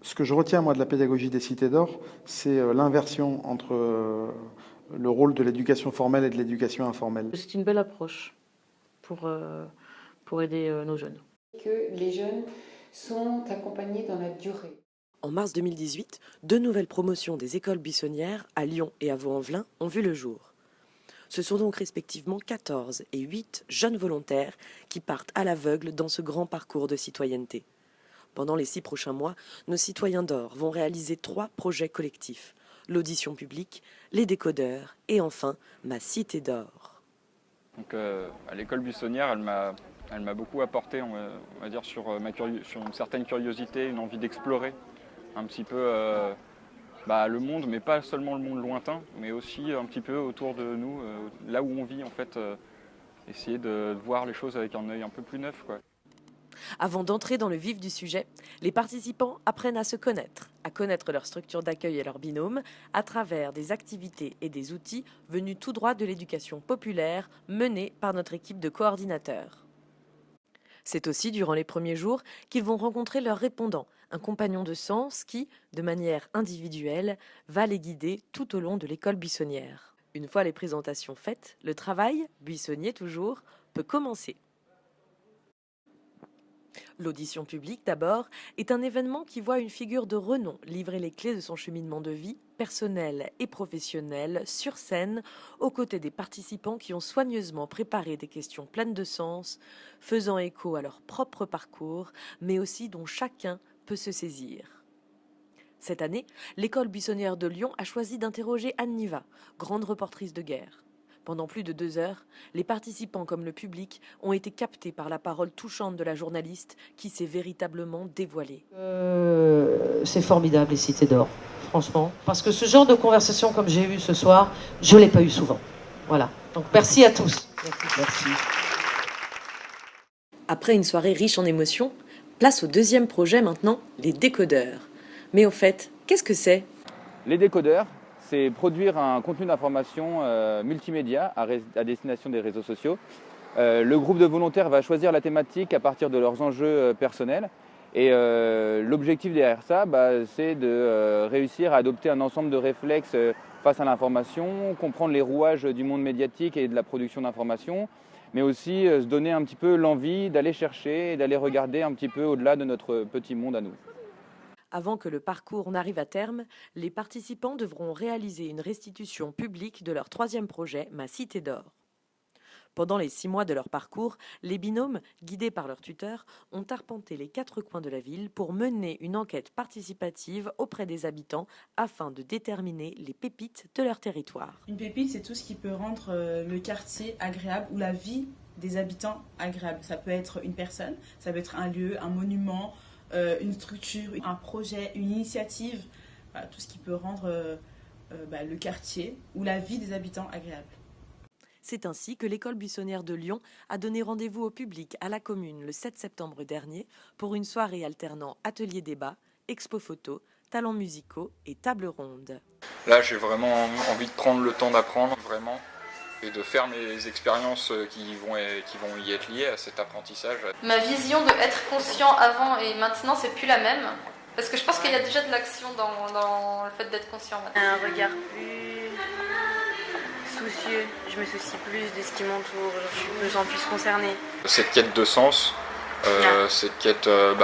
Ce que je retiens, moi, de la pédagogie des cités d'or, c'est l'inversion entre le rôle de l'éducation formelle et de l'éducation informelle. C'est une belle approche pour aider nos jeunes. Que les jeunes sont accompagnés dans la durée. En mars 2018, 2 nouvelles promotions des écoles buissonnières à Lyon et à Vaux-en-Velin ont vu le jour. Ce sont donc respectivement 14 et 8 jeunes volontaires qui partent à l'aveugle dans ce grand parcours de citoyenneté. Pendant les 6 prochains mois, nos citoyens d'or vont réaliser 3 projets collectifs. L'audition publique, les décodeurs et enfin ma cité d'or. Donc, à l'école buissonnière, elle m'a beaucoup apporté, on va dire, sur une certaine curiosité, une envie d'explorer un petit peu le monde, mais pas seulement le monde lointain, mais aussi un petit peu autour de nous, là où on vit en fait, essayer de voir les choses avec un œil un peu plus neuf, quoi. Avant d'entrer dans le vif du sujet, les participants apprennent à se connaître, à connaître leur structure d'accueil et leurs binômes, à travers des activités et des outils venus tout droit de l'éducation populaire menée par notre équipe de coordinateurs. C'est aussi durant les premiers jours qu'ils vont rencontrer leur répondant, un compagnon de sens qui, de manière individuelle, va les guider tout au long de l'école buissonnière. Une fois les présentations faites, le travail, buissonnier toujours, peut commencer. L'audition publique, d'abord, est un événement qui voit une figure de renom livrer les clés de son cheminement de vie, personnel et professionnel, sur scène, aux côtés des participants qui ont soigneusement préparé des questions pleines de sens, faisant écho à leur propre parcours, mais aussi dont chacun peut se saisir. Cette année, l'école buissonnière de Lyon a choisi d'interroger Anne Niva, grande reportrice de guerre. Pendant plus de 2 heures, les participants comme le public ont été captés par la parole touchante de la journaliste qui s'est véritablement dévoilée. C'est formidable les cités d'or, franchement. Parce que ce genre de conversation comme j'ai eu ce soir, je ne l'ai pas eu souvent. Voilà. Donc merci à tous. Merci. Après une soirée riche en émotions, place au deuxième projet maintenant, les décodeurs. Mais au fait, qu'est-ce que c'est ? Les décodeurs, c'est produire un contenu d'information multimédia à destination des réseaux sociaux. Le groupe de volontaires va choisir la thématique à partir de leurs enjeux personnels. Et l'objectif derrière ça, c'est de réussir à adopter un ensemble de réflexes face à l'information, comprendre les rouages du monde médiatique et de la production d'informations, mais aussi se donner un petit peu l'envie d'aller chercher et d'aller regarder un petit peu au-delà de notre petit monde à nous. Avant que le parcours n'arrive à terme, les participants devront réaliser une restitution publique de leur 3e projet, Ma Cité d'Or. Pendant les 6 mois de leur parcours, les binômes, guidés par leur tuteur, ont arpenté les 4 coins de la ville pour mener une enquête participative auprès des habitants afin de déterminer les pépites de leur territoire. Une pépite, c'est tout ce qui peut rendre le quartier agréable ou la vie des habitants agréable. Ça peut être une personne, ça peut être un lieu, un monument, une structure, un projet, une initiative, voilà, tout ce qui peut rendre le quartier ou la vie des habitants agréable. C'est ainsi que l'école buissonnière de Lyon a donné rendez-vous au public à la commune le 7 septembre dernier pour une soirée alternant atelier débat, expo photo, talents musicaux et table ronde. Là, j'ai vraiment envie de prendre le temps d'apprendre, vraiment, et de faire mes expériences qui vont y être liées à cet apprentissage. Ma vision de être conscient avant et maintenant, c'est plus la même. Parce que je pense qu'il y a déjà de l'action dans le fait d'être conscient maintenant. Un regard plus soucieux, je me soucie plus de ce qui m'entoure, je suis de plus en plus concernée. Cette quête de sens, cette quête un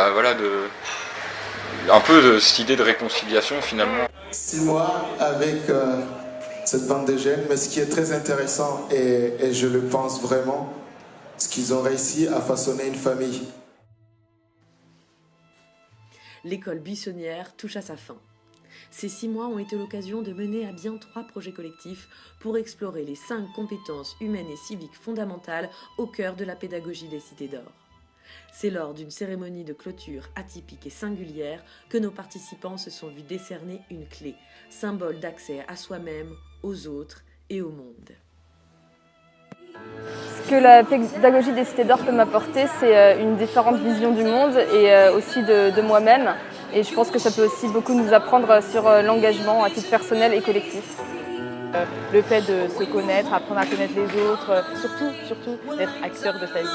peu de cette idée de réconciliation finalement. 6 mois avec cette bande de jeunes, mais ce qui est très intéressant, et je le pense vraiment, c'est qu'ils ont réussi à façonner une famille. L'école buissonnière touche à sa fin. Ces 6 mois ont été l'occasion de mener à bien 3 projets collectifs pour explorer les 5 compétences humaines et civiques fondamentales au cœur de la pédagogie des cités d'or. C'est lors d'une cérémonie de clôture atypique et singulière que nos participants se sont vus décerner une clé, symbole d'accès à soi-même, aux autres et au monde. Ce que la pédagogie des cités d'or peut m'apporter, c'est une différente vision du monde et aussi de moi-même. Et je pense que ça peut aussi beaucoup nous apprendre sur l'engagement à titre personnel et collectif. Le fait de se connaître, apprendre à connaître les autres, surtout d'être acteur de sa vie.